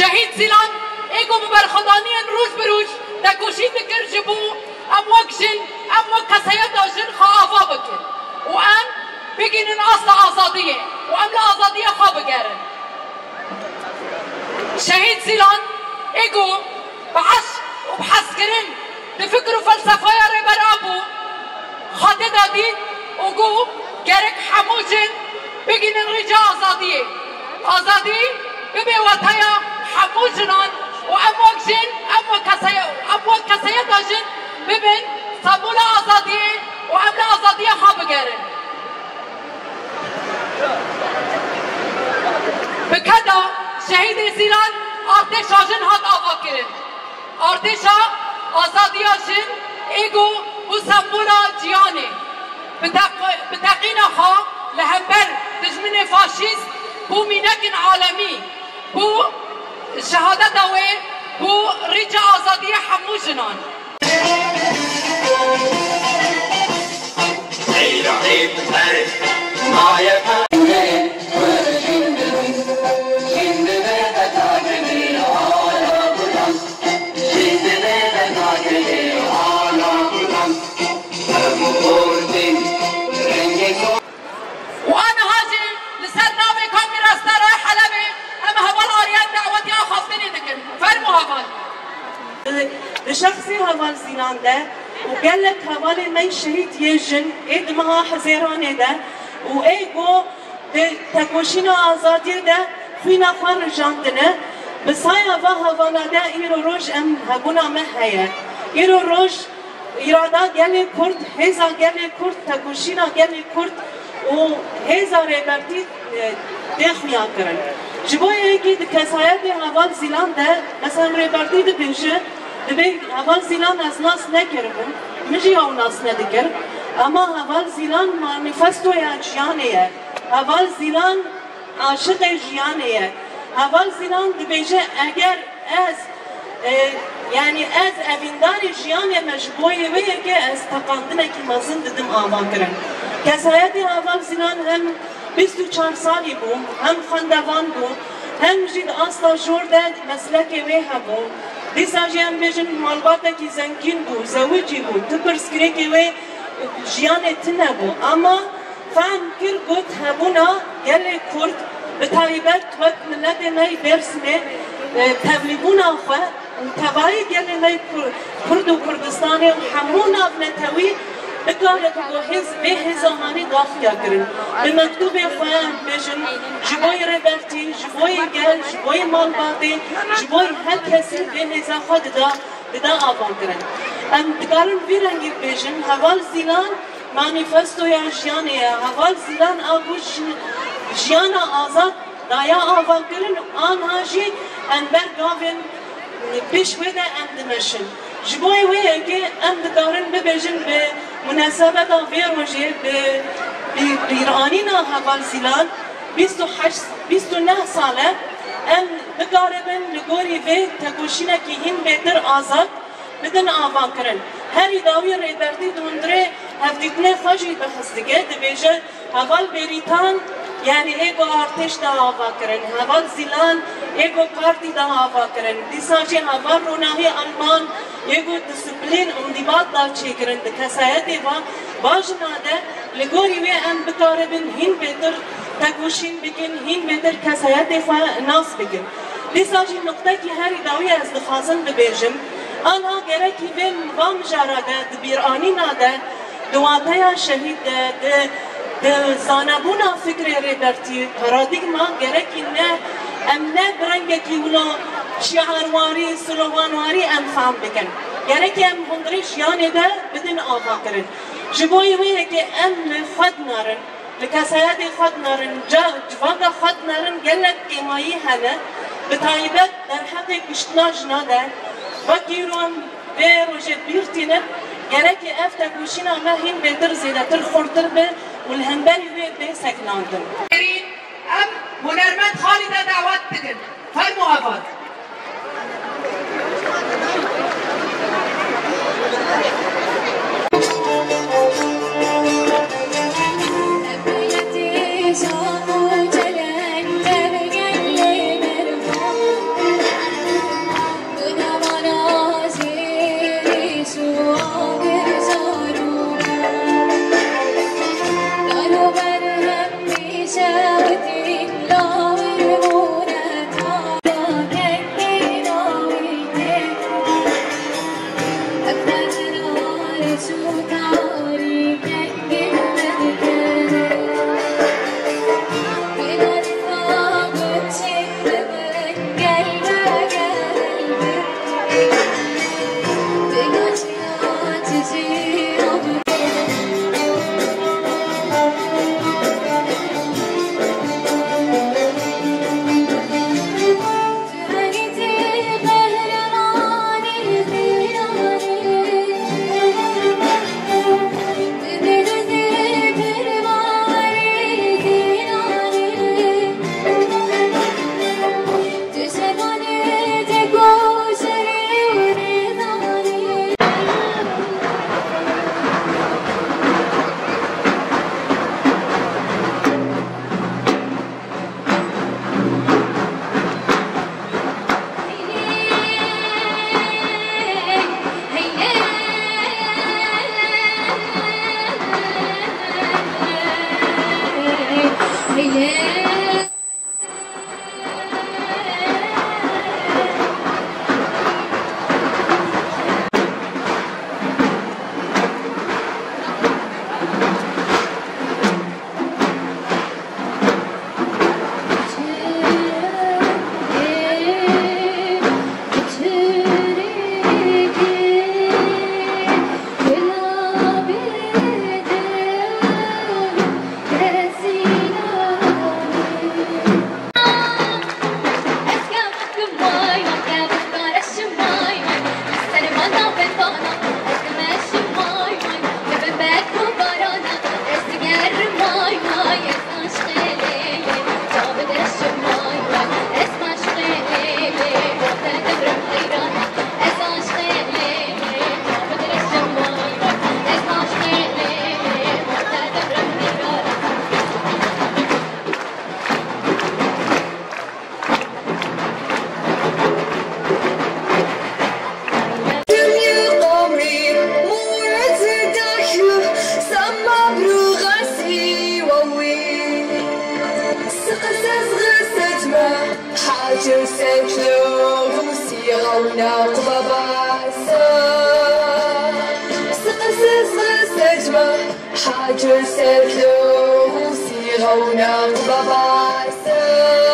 شهید زیلان ایگو ببرخدانی روز بروز دکوشی دکر جبو ام وکشن ام وکسیه داشن خواه بکن و ام بگینن اصل آزادیه و ام لآزادیه خواه بگرن شهید زیلان ایگو بعش و بحث کرن دفکر و فلسفه ره برابو خاطه دادید و گو گرک حموشن بگینن رجا آزادیه آزادی ببی وطایا حموشنان و اموکشن اموک کسیه داشن ببین سبول آزادیه و امن آزادیه خواه بگرن بکدا شهید زیلان آرتش آجن هات آقا کرن آرتشا آزادی آجن ایگو و سمبولا جیانه بتقین خواه لهمبر دجمن فاشیست بو مینکن عالمی بو شهادت اوه بو رجا آزادی حمو جنان وانا هاجي لسرنا بكم راستا رايحه لبي اما هبل اريان دعوتي اخذتني دكن فرموا هبل لشخصي هبل زيلان ده وقال لك هبل ما شهيد يجن ايد ما حزيران ده وايجو تكوشينا آزادي ده فينا خرجان دنا بس هاي هبل ده ايرو روج ام هبونا مهيا ايرو روج إرادا گلی کرد، هزا گلی کرد، تکوشینا گلی کرد و هزا ریبرتی دخویا کرن. جبوی که دکسایت هوال زیلان ده مثلا ریبرتی ده بینشه، دبی هوال زیلان از ناس نکربن، مجی او ناس ندکر، اما هوال زیلان مانیفستو یا جیانه، هوال زیلان عاشق جیانه، هوال زیلان دبیجه اگر از yani az evindari jiyane mecbuye ve ki az takandına ki mazın dedim avan kırın. Kesayeti aval zilan hem 24 sali bu, hem xandavan bu, hem jid asla jorda mesleki ve bu. Disaji hem bejin malbata ki zengin bu, zavici bu, tıpırskireki ve jiyane tine bu. Ama fahm kir gut hebuna gele kurt betaybet vek millete ney dersine تبلیغون آخه تبایی گلی نای کرد و کردستانی و همون نتوی بکاره به هزامانی دافیا کرن به مکتوب خواهم بشن جبای ربرتی، جبای گل، جبای مالباتی، جبای هر کسی به هزا خود دا آبان کرن ام دکارن ویرنگی بشن هوال زیلان مانیفستو یا جیانه هوال زیلان آگوش جیان آزاد دایا آوان کرن آنها جی انبر گاوین پیشوده اندمشن جبوی ویه که اندکارن ببیجن به مناسبت ویروژه به ایرانینا هوال زیلان 29 ساله ام بگاربن لگوری وی تکوشینه که هین بهتر آزاد بدن آوان کرن هر داوی ریبرتی دوندره هفتیتنه خواجی بخستگه دبیجه هوال بریتان yani ego arteş da hava kırın, haval zilan ego parti da hava kırın. Disaçı haval ronahi Alman ego disiplin undibat da çekirin. Kasayeti va bajnade legori ve en bekaribin hin beter takuşin bikin hin beter kasayeti fa nas bikin. Disaçı nokta ki her davi az dixazın dibêjim. Anha gereki ve vam jarada bir anina da duataya şehit de زانبونا فکر ریبرتی پارادیگما گرکی نه ام نه برنگه کی ولا شعرواری سلوانواری ام فهم بکن گرکی ام هندری شیانه ده بدن آوا کرن جبوی ویه که ام خود نارن لکسایت خود نارن جواغ خود نارن گلک ایمایی هنه بتایبت در حق کشتناج ناده وکیرون به روژه بیرتینه گرکی افتا کوشینا مهین بهتر زیده تر خورتر به والهنبالي به سكناندم. ام هنرمند خالده دعوت بدن. فرموا هفاد. رونق باباسا سقسس سجمة حاج سلو سي رونق باباسا